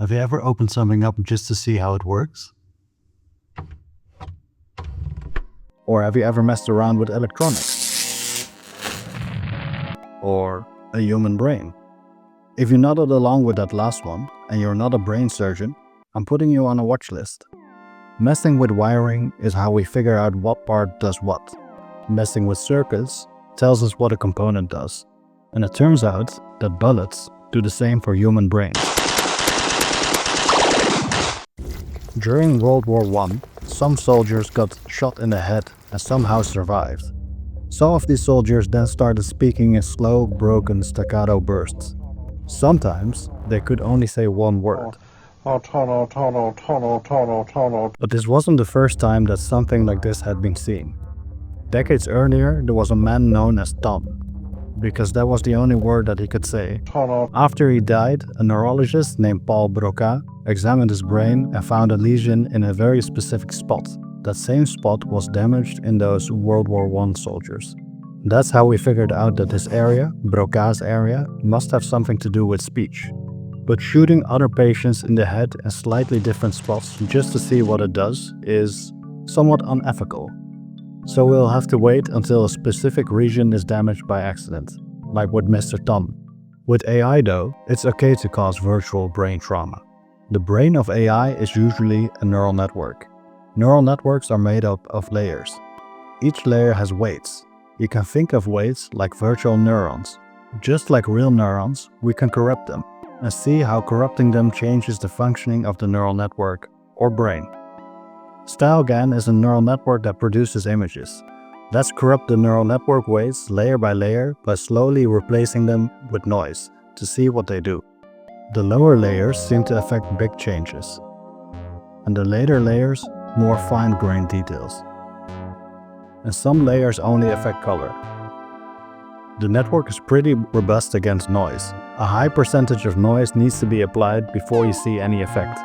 Have you ever opened something up just to see how it works? Or have you ever messed around with electronics? Or a human brain? If you nodded along with that last one, and you're not a brain surgeon, I'm putting you on a watch list. Messing with wiring is how we figure out what part does what. Messing with circuits tells us what a component does. And it turns out that bullets do the same for human brains. During World War I, some soldiers got shot in the head and somehow survived. Some of these soldiers then started speaking in slow, broken staccato bursts. Sometimes they could only say one word. But this wasn't the first time that something like this had been seen. Decades earlier, there was a man known as Tom, because that was the only word that he could say. After he died, a neurologist named Paul Broca examined his brain and found a lesion in a very specific spot. That same spot was damaged in those World War I soldiers. That's how we figured out that this area, Broca's area, must have something to do with speech. But shooting other patients in the head in slightly different spots just to see what it does is somewhat unethical. So we'll have to wait until a specific region is damaged by accident, like with Mr. Tom. With AI though, it's okay to cause virtual brain trauma. The brain of AI is usually a neural network. Neural networks are made up of layers. Each layer has weights. You can think of weights like virtual neurons. Just like real neurons, we can corrupt them and see how corrupting them changes the functioning of the neural network or brain. StyleGAN is a neural network that produces images. Let's corrupt the neural network weights layer by layer by slowly replacing them with noise to see what they do. The lower layers seem to affect big changes, and the later layers more fine-grained details. And some layers only affect color. The network is pretty robust against noise. A high percentage of noise needs to be applied before you see any effect.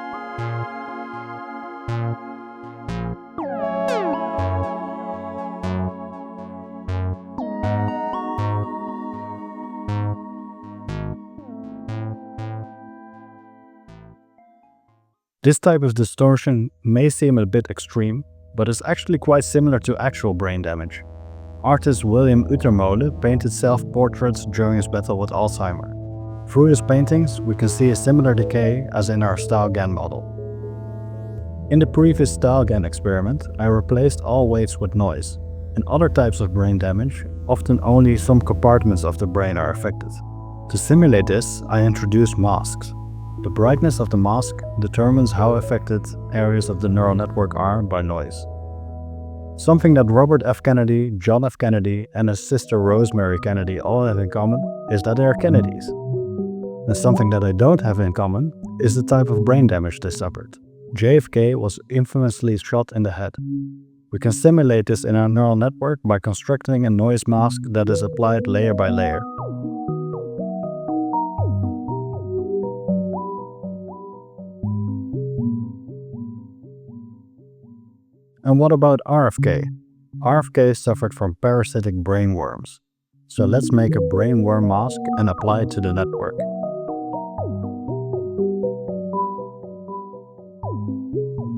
This type of distortion may seem a bit extreme, but is actually quite similar to actual brain damage. Artist William Utermole painted self-portraits during his battle with Alzheimer. Through his paintings, we can see a similar decay as in our StyleGAN model. In the previous StyleGAN experiment, I replaced all weights with noise. In other types of brain damage, often only some compartments of the brain are affected. To simulate this, I introduced masks. The brightness of the mask determines how affected areas of the neural network are by noise. Something that Robert F. Kennedy, John F. Kennedy, and his sister Rosemary Kennedy all have in common is that they are Kennedys. And something that they don't have in common is the type of brain damage they suffered. JFK was infamously shot in the head. We can simulate this in our neural network by constructing a noise mask that is applied layer by layer. And what about RFK? RFK suffered from parasitic brain worms. So let's make a brain worm mask and apply it to the network.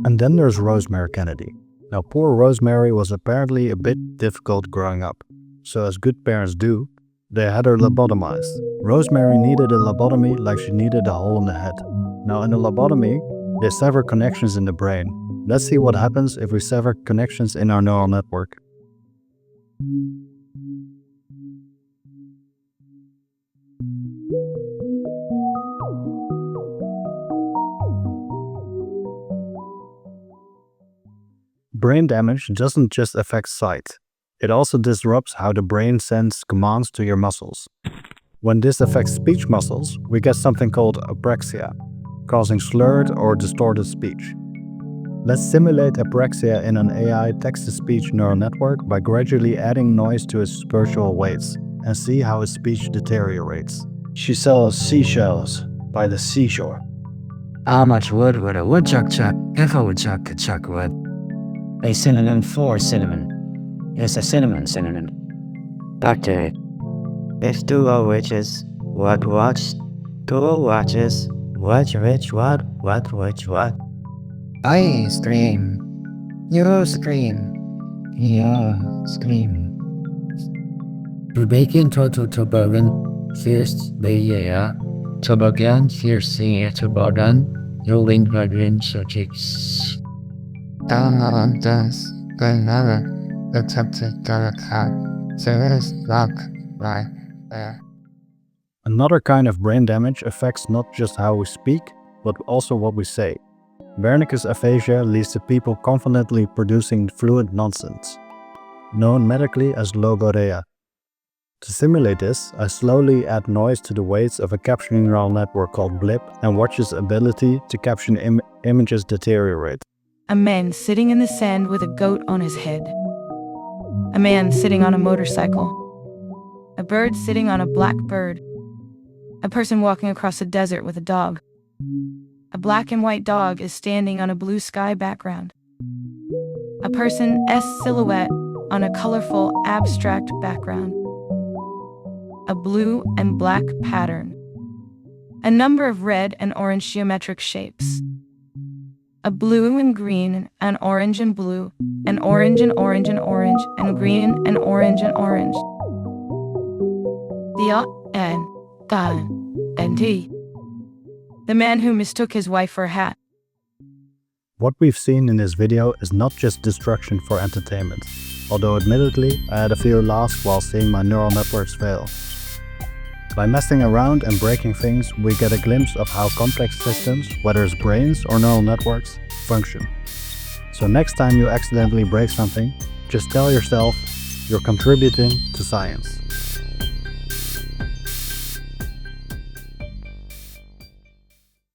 And then there's Rosemary Kennedy. Now poor Rosemary was apparently a bit difficult growing up. So as good parents do, they had her lobotomized. Rosemary needed a lobotomy like she needed a hole in the head. Now in a lobotomy, they sever connections in the brain. Let's see what happens if we sever connections in our neural network. Brain damage doesn't just affect sight. It also disrupts how the brain sends commands to your muscles. When this affects speech muscles, we get something called apraxia, causing slurred or distorted speech. Let's simulate apraxia in an AI text-to-speech neural network by gradually adding noise to its virtual weights and see how its speech deteriorates. She sells seashells by the seashore. How much wood would a woodchuck chuck if a woodchuck could chuck wood? A synonym for cinnamon is a cinnamon synonym. Doctor, if two witches would watch, two watches What? I scream. You scream. You scream. Bacon total toboggan. First, the toboggan. First, the toboggan. Rolling virgin subjects. Down on dance. Another attempted got a cat. So it is luck right there. Another kind of brain damage affects not just how we speak, but also what we say. Wernicke's aphasia leads to people confidently producing fluent nonsense, known medically as logorrhea. To simulate this, I slowly add noise to the weights of a captioning neural network called BLIP and watch its ability to caption images deteriorate. A man sitting in the sand with a goat on his head. A man sitting on a motorcycle. A bird sitting on a black bird. A person walking across a desert with a dog. A black and white dog is standing on a blue sky background. A person's silhouette on a colorful, abstract background. A blue and black pattern. A number of red and orange geometric shapes. A blue and green and orange and blue, and orange and orange and orange, and green and orange and orange. The N-T. The man who mistook his wife for a hat. What we've seen in this video is not just destruction for entertainment, although admittedly I had a few laughs while seeing my neural networks fail. By messing around and breaking things, we get a glimpse of how complex systems, whether it's brains or neural networks, function. So next time you accidentally break something, just tell yourself you're contributing to science.